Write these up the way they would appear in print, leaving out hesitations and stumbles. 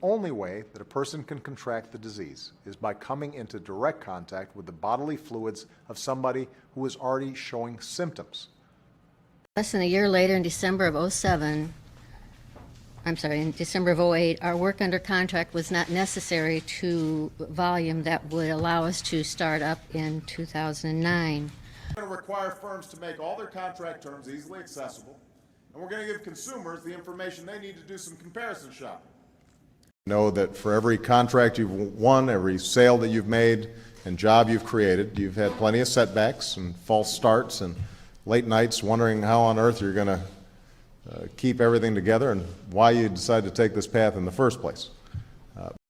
only way that a person can contract the disease is by coming into direct contact with the bodily fluids of somebody who is already showing symptoms. Less than a year later, in December of '08, our work under contract was not necessary to volume that would allow us to start up in 2009. We're going to require firms to make all their contract terms easily accessible, and we're going to give consumers the information they need to do some comparison shopping. Know that for every contract you've won, every sale that you've made, and job you've created, you've had plenty of setbacks and false starts and late nights wondering how on earth you're going to keep everything together and why you decided to take this path in the first place.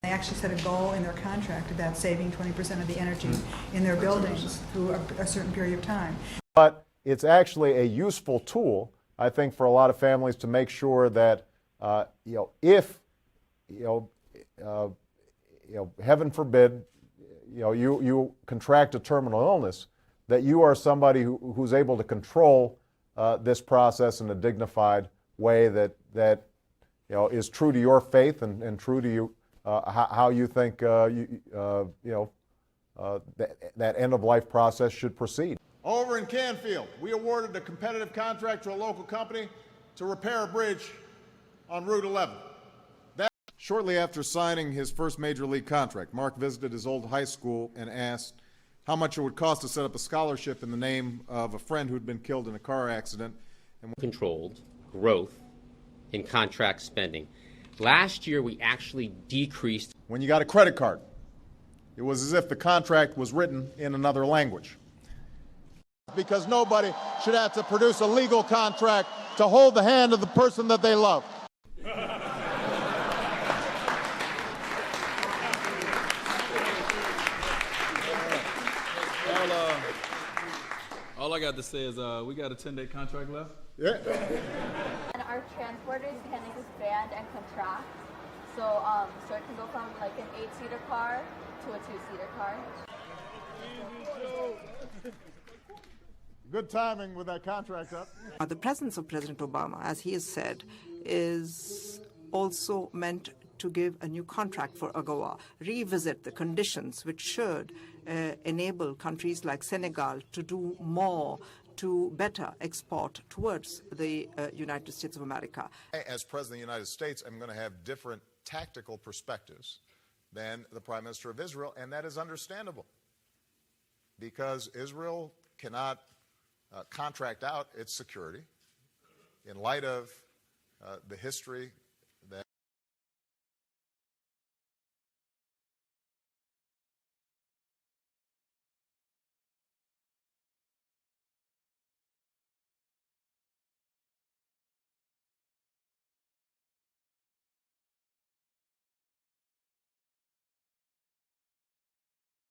They actually set a goal in their contract about saving 20% of the energy in their buildings through a certain period of time. But it's actually a useful tool, I think, for a lot of families to make sure that if heaven forbid, you contract a terminal illness, that you are somebody who's able to control this process in a dignified way that is true to your faith and true to you, how you think that end-of-life process should proceed. Over in Canfield, we awarded a competitive contract to a local company to repair a bridge on Route 11. Shortly after signing his first major league contract, Mark visited his old high school and asked how much it would cost to set up a scholarship in the name of a friend who'd been killed in a car accident. Controlled growth in contract spending. Last year, we actually decreased. When you got a credit card, it was as if the contract was written in another language. Because nobody should have to produce a legal contract to hold the hand of the person that they love. All I got to say is we got a 10-day contract left. Yeah. And our transporters can expand and contract. So it can go from like an 8-seater car to a 2-seater car. Good timing with that contract up. The presence of President Obama, as he has said, is also meant to give a new contract for AGOA, revisit the conditions which should enable countries like Senegal to do more to better export towards the United States of America. As President of the United States, I'm going to have different tactical perspectives than the Prime Minister of Israel, and that is understandable because Israel cannot contract out its security in light of the history